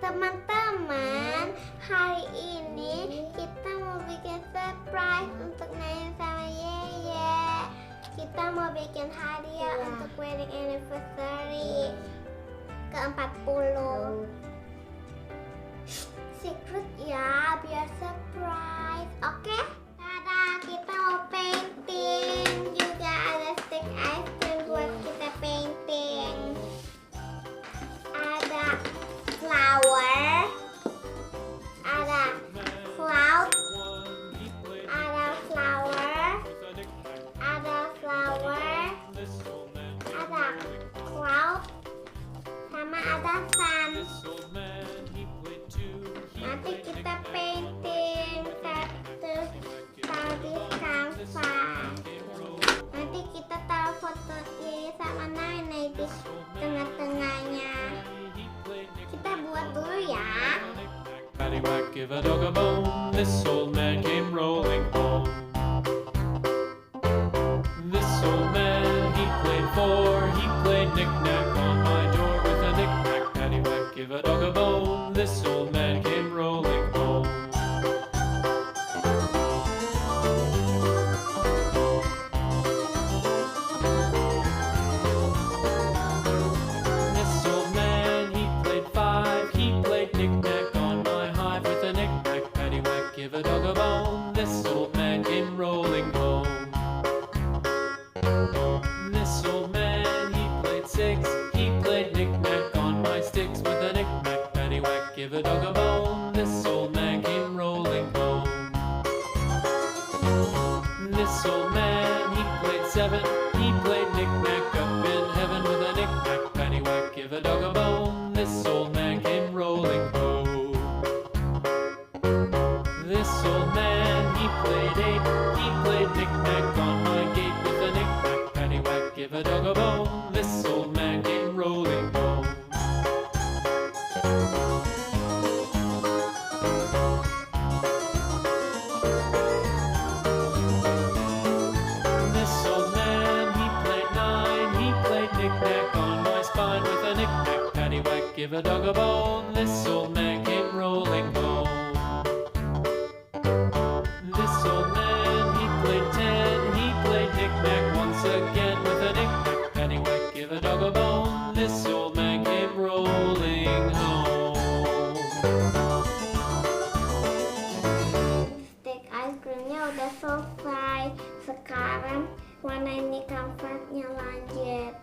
Teman-teman, hari ini kita mau bikin surprise untuk Nainai sama Yeye. Kita mau bikin hadiah untuk wedding anniversary ke-40. Secret ya, biar surprise. Oke? Tada, kita mau painting. Juga ada stick ice cream buat kita painting. Ada flower, ada cloud, ada flower, ada flower, ada cloud, sama ada sun. Nanti kita painting taruh di kanvas. Nanti kita taruh foto sama Nainai di tengah-tengahnya. Kita buat dulu ya. Paddywhack, give a dog a bone. This old man came rolling home. This old man, he played four. He played knick-knack on my door with a knick-knack. Paddywhack, give a dog a bone. This old man came rolling home. This old man, he played five. He played knick-knack on my hive with a knick-knack. Paddywhack, give a dog a bone. This old man came rolling home. This old man, he played six. He played knick-knack on my sticks with a knick-knack. Paddywhack, give a dog a bone. This old man came rolling home. This old man, he played seven. He played knick-knack up in heaven with a knick-knack. Paddywhack, give a dog a bone. This old man came rolling home. This old man, he played eight. He played knick-knack on my gate with a knick-knack. Paddywhack, give a dog a bone. This old man came rolling home. This old man, he played nine. He played knick-knack on my spine with a knick-knack. Paddywhack, give a dog a bone. This old man came rolling home. This old man, he played ten. He played knick-knack once again with a knick-knack. Paddywhack, give a dog a bone. This old man came rolling home. Stick ice creamnya udah selesai. Sekarang warna ini kanvasnya lanjut.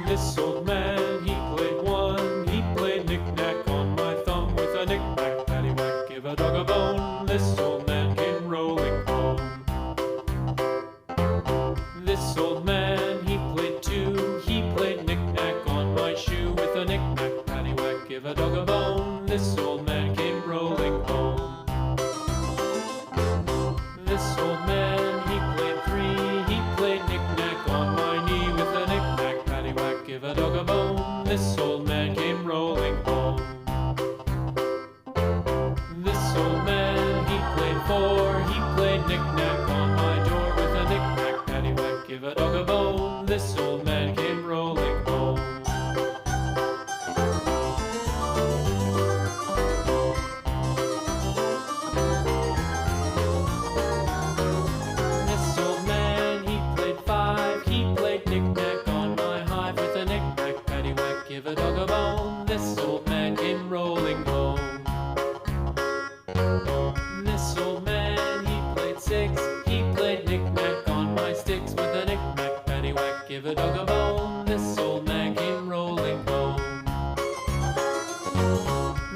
This old man, he played one. He played knick-knack on my thumb with a knick-knack. Paddywhack, give a dog a bone. This old man came rolling home. This old man, he played two. He played knick-knack on my shoe with a knick-knack. Paddywhack, give a dog a bone. This old man came rolling home. This old man, he played three. He played knick-knack on my knee with a knick-knack. Paddywhack, give a dog a bone. This old man came rolling home. This old man, he played four. He played knick-knack on my door with a knick-knack. Paddywhack, give a dog a bone. This old man came rolling home. This old man, he played five. He played knick-knack on my hive with a knick-knack. Paddywhack, give a dog a bone. This old man came rolling home. This old man, he played six. He played knick-knack on my sticks with a knick-knack. Paddywhack, give a dog a bone. This old man came rolling home.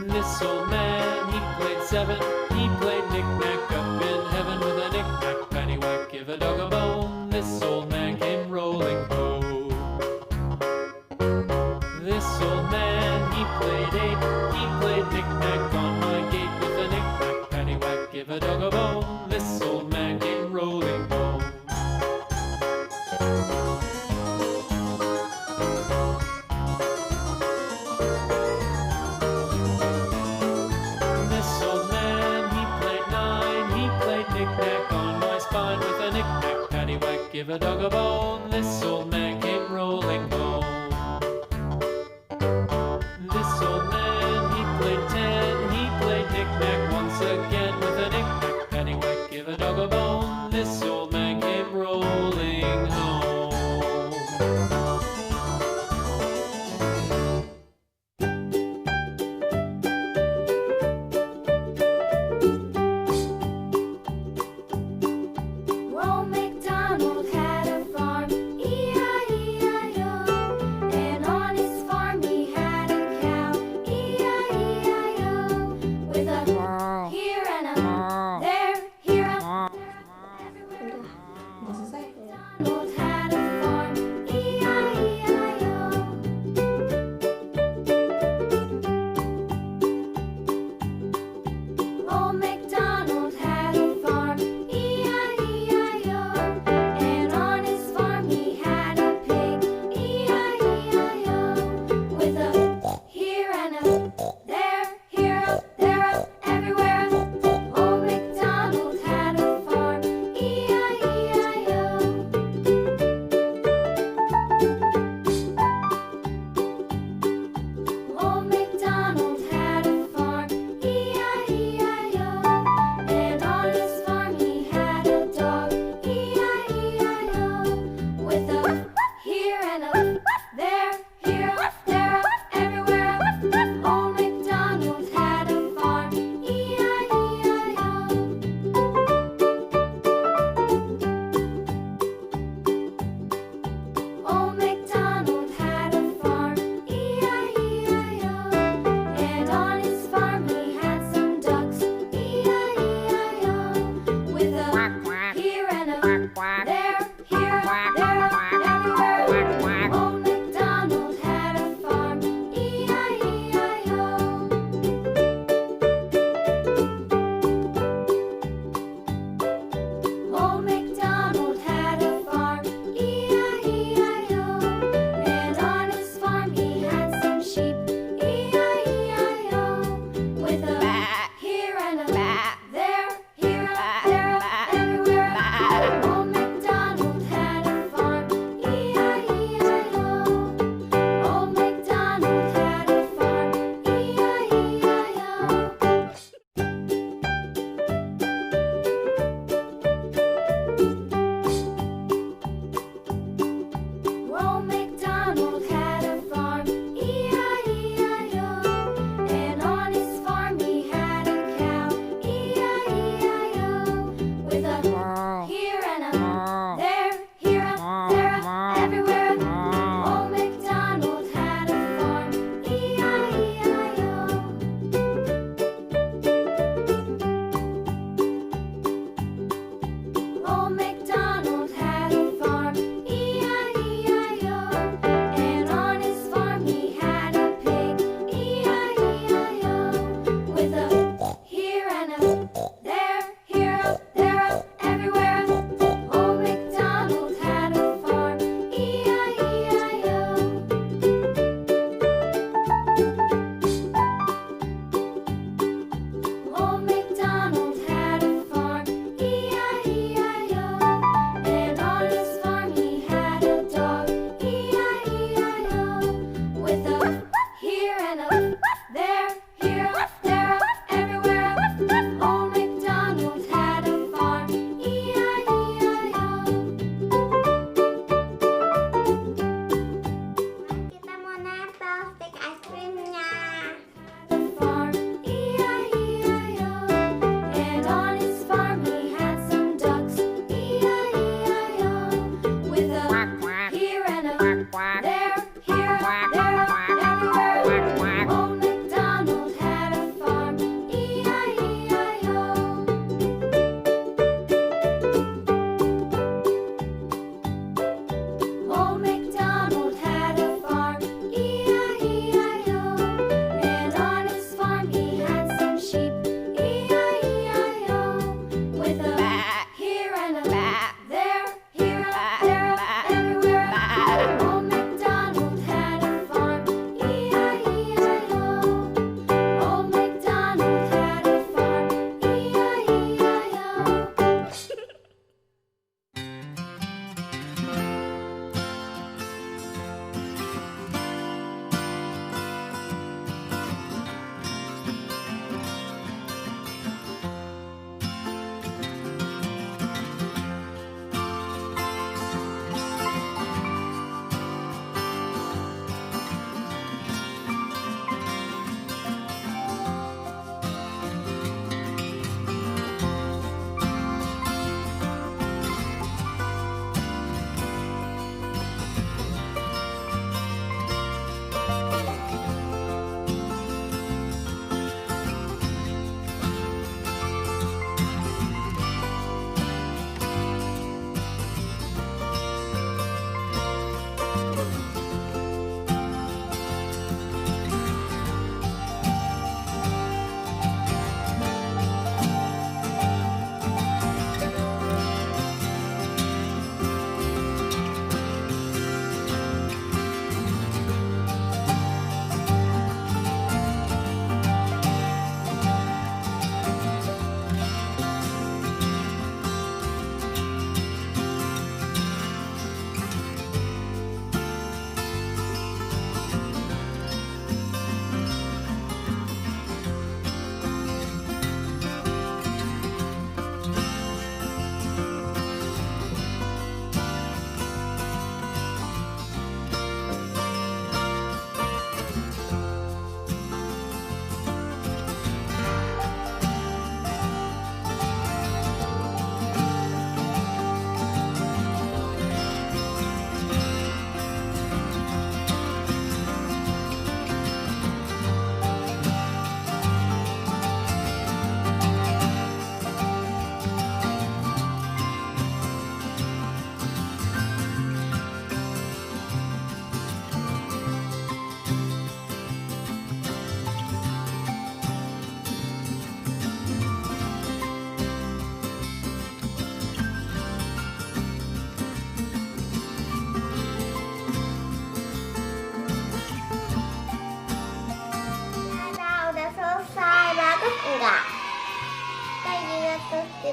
This old man, he played seven. He played knick-knack up in heaven with a knick-knack. Paddywhack, give a dog a bone. This old man came rolling home. This old man, he played eight. He played knick-knack on my gate with a knick-knack. Paddywhack, give a dog a bone. This old man came rolling home. This old man, he played nine. He played knick-knack on my spine with a knick-knack. Paddywhack, give a dog a bone. This old man came rolling home.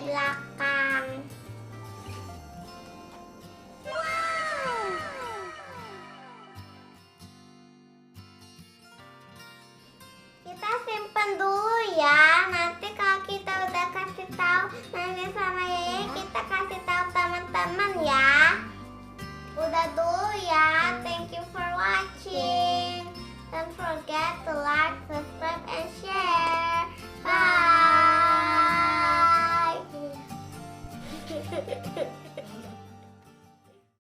belakang. Kita simpen dulu ya. Nanti kalau kita udah kasih tahu Nenek sama Yeye, kita kasih tahu teman-teman ya. Udah dulu ya. Thank you for watching. Don't forget to like, subscribe, and share. Bye.